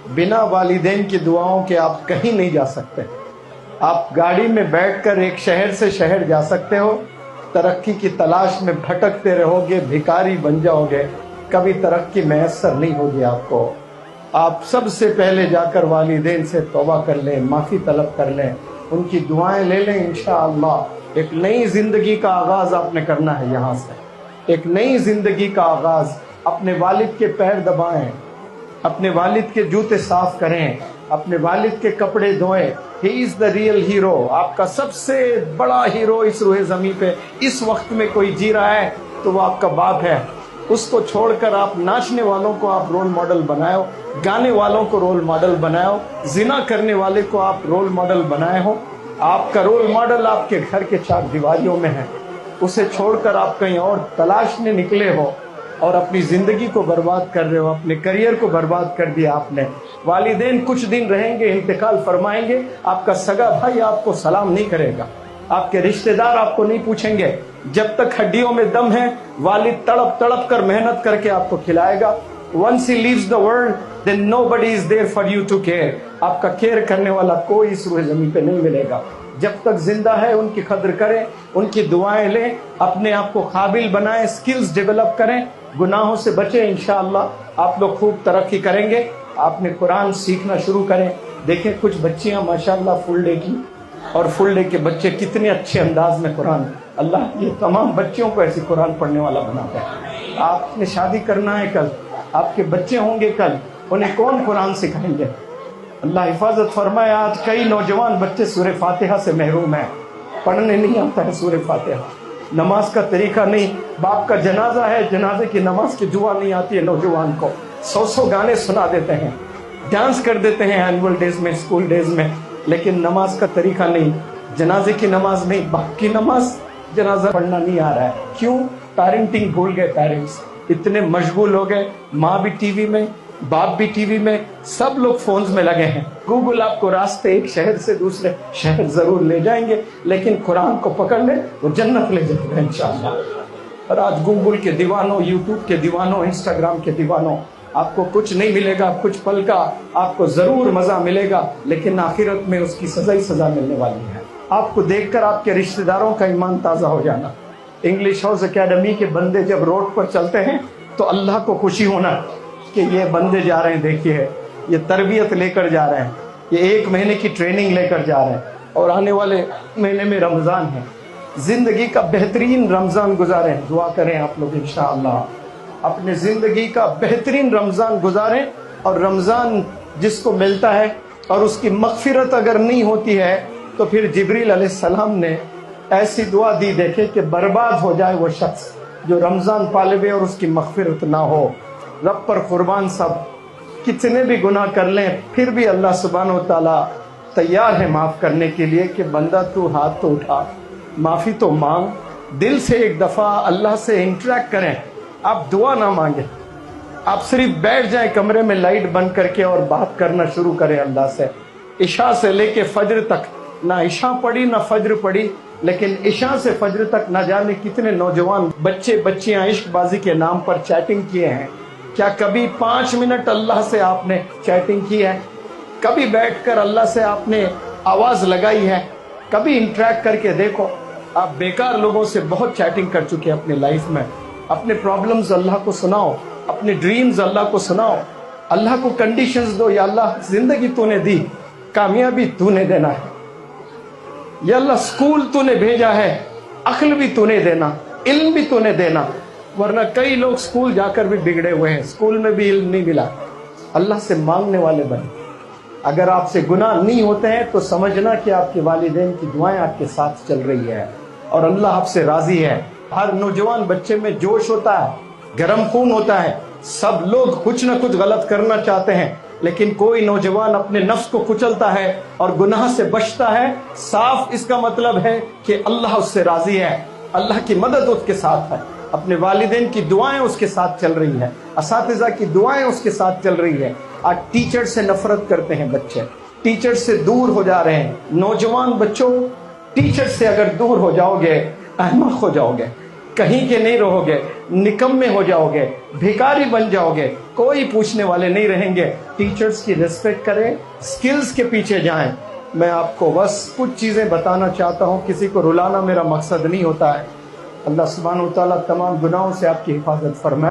बिना वालिदैन की दुआओं के आप कहीं नहीं जा सकते। आप गाड़ी में बैठकर एक शहर से शहर जा सकते हो, तरक्की की तलाश में भटकते रहोगे, भिखारी बन जाओगे, कभी तरक्की मैसर नहीं होगी आपको। आप सबसे पहले जाकर वालिदैन से तौबा कर लें, माफ़ी तलब कर लें, उनकी दुआएं ले लें। इंशाअल्लाह एक नई ज़िंदगी का आगाज़ आपने करना है। यहाँ से एक नई ज़िंदगी का आगाज़। अपने वालिद के पैर दबाएं, अपने वालिद के जूते साफ करें, अपने वालिद के कपड़े धोएं। He is the real hero. आपका सबसे बड़ा हीरो इस रूह ज़मीं पे इस वक्त में कोई जी रहा है तो वो आपका बाप है। उसको छोड़कर आप नाचने वालों को आप रोल मॉडल बनाए हो, गाने वालों को रोल मॉडल बनाए हो, जिना करने वाले को आप रोल मॉडल बनाए हो। आपका रोल मॉडल आपके घर के चार दीवारियों में है, उसे छोड़कर आप कहीं और तलाशने निकले हो और अपनी जिंदगी को बर्बाद कर रहे हो, अपने करियर को बर्बाद कर दिया आपने। वालिदैन कुछ दिन रहेंगे, इंतकाल फरमाएंगे, आपका सगा भाई आपको सलाम नहीं करेगा, आपके रिश्तेदार आपको नहीं पूछेंगे। जब तक हड्डियों में दम है, वालिद तड़प तड़प कर मेहनत करके आपको खिलाएगा। Once he leaves the world, then nobody is there for you to care. आपका केयर करने वाला कोई इस रूह ज़मीन पे नहीं मिलेगा। जब तक जिंदा है उनकी कदर करें, उनकी दुआएं लें, अपने आप को काबिल बनाएं, स्किल्स डेवलप करें, गुनाहों से बचें। इंशाअल्लाह आप लोग खूब तरक्की करेंगे। आपने कुरान सीखना शुरू करें। देखें कुछ बच्चियां माशाअल्लाह फुल डे की, और फुल डे के बच्चे कितने अच्छे अंदाज में कुरान, अल्लाह ये तमाम बच्चियों को ऐसी कुरान पढ़ने वाला बनाता है। आपने शादी करना है कल, आपके बच्चे होंगे कल, उन्हें कौन कुरान सिखाएंगे? अल्लाह हिफाजत फरमाए। आज कई नौजवान बच्चे सूरह फातिहा से महरूम हैं, पढ़ने नहीं आता है सूरह फातिहा, नमाज का तरीका नहीं। बाप का जनाजा है, जनाजे की नमाज की दुआ नहीं आती है नौजवान को। 100 गाने सुना देते हैं, डांस कर देते हैं एनुअल डेज में, स्कूल डेज में, लेकिन नमाज का तरीका नहीं, जनाजे की नमाज नहीं, बाप की नमाज, जनाजा पढ़ना नहीं आ रहा है। क्यों? पेरेंटिंग भूल गए। पेरेंट्स इतने मशगूल हो गए, माँ भी टीवी में, बाप भी टीवी में, सब लोग फोन्स में लगे हैं। गूगल आपको रास्ते एक शहर से दूसरे शहर जरूर ले जाएंगे, लेकिन कुरान को पकड़ ले वो जन्नत ले जाएगा इंशाअल्लाह। और आज गूगल के दीवानों, यूट्यूब के दीवानों, इंस्टाग्राम के दीवानों, आपको कुछ नहीं मिलेगा। कुछ पल का आपको जरूर मजा मिलेगा, लेकिन आखिरत में उसकी सजा ही सजा मिलने वाली है। आपको देखकर आपके रिश्तेदारों का ईमान ताजा हो जाना। इंग्लिश हाउस एकेडमी के बंदे जब रोड पर चलते हैं तो अल्लाह को खुशी होना कि ये बंदे जा रहे हैं, देखिए ये तरबियत लेकर जा रहे हैं, ये 1 महीने की ट्रेनिंग लेकर जा रहे हैं, और आने वाले महीने में रमज़ान है। ज़िंदगी का बेहतरीन रमज़ान गुजारें। दुआ करें आप लोग इंशाअल्लाह अपने ज़िंदगी का बेहतरीन रमज़ान गुजारें। और रमज़ान जिसको मिलता है और उसकी मग़फ़िरत अगर नहीं होती है तो फिर जिब्रील अलैहिस्सलाम ने ऐसी दुआ दी, देखे कि बर्बाद हो जाए वो शख्स जो रमज़ान पाले और उसकी मग़फ़िरत ना हो। रब पर कुर्बान सब कितने भी गुनाह कर लें फिर भी अल्लाह सुब्हानहू व तआला तैयार है माफ़ करने के लिए कि बंदा तू हाथ तो उठा, माफ़ी तो मांग, दिल से एक दफ़ा अल्लाह से इंटरेक्ट करें। आप दुआ ना मांगे, आप सिर्फ बैठ जाएं कमरे में लाइट बंद करके और बात करना शुरू करें अल्लाह से। इशा से लेके फज्र तक, ना इशा पढ़ी ना फज्र पढ़ी, लेकिन इशा से फज्र तक ना जाने कितने नौजवान बच्चे बच्चियां इश्कबाजी के नाम पर चैटिंग किए हैं। क्या कभी 5 मिनट अल्लाह से आपने चैटिंग की है? कभी बैठकर अल्लाह से आपने आवाज लगाई है? कभी इंटरेक्ट करके देखो। आप बेकार लोगों से बहुत चैटिंग कर चुके हैं अपनी लाइफ में। अपने प्रॉब्लम्स अल्लाह को सुनाओ, अपने ड्रीम्स अल्लाह को सुनाओ, अल्लाह को कंडीशंस दो। या अल्लाह जिंदगी तूने दी, कामयाबी तूने देना है। या अल्लाह स्कूल तूने भेजा है, अक्ल भी तूने देना, इल्म भी तूने देना। वरना कई लोग स्कूल जाकर भी बिगड़े हुए हैं, स्कूल में भी इल्म नहीं मिला। अल्लाह से मांगने वाले बने। अगर आपसे गुनाह नहीं होते हैं तो समझना कि आपके वालिदैन की दुआएं आपके साथ चल रही है और अल्लाह आपसे राजी है। हर नौजवान बच्चे में जोश होता है, गर्म खून होता है। सब लोग कुछ न कुछ गलत करना चाहते हैं, लेकिन कोई नौजवान अपने नफ्स को कुचलता है और गुनाह से बचता है। साफ इसका मतलब है कि अल्लाह उससे राजी है, अल्लाह की मदद उसके साथ है, अपने वालिदैन की दुआएं उसके साथ चल रही है, असातिज़ा की दुआएं उसके साथ चल रही है। आज टीचर से नफरत करते हैं बच्चे, टीचर से दूर हो जा रहे हैं। नौजवान बच्चों, टीचर से अगर दूर हो जाओगे अहमक हो जाओगे, कहीं के नहीं रहोगे, निकम्मे हो जाओगे, भिखारी बन जाओगे। کوئی پوچھنے والے نہیں رہیں گے. ٹیچرز کی ریسپیکٹ کریں, سکلز کے پیچھے جائیں. میں آپ کو بس کچھ چیزیں بتانا چاہتا ہوں, کسی کو رلانا میرا مقصد نہیں ہوتا ہے. اللہ سبحانہ و تعالیٰ تمام گناہوں سے آپ کی حفاظت فرمائے.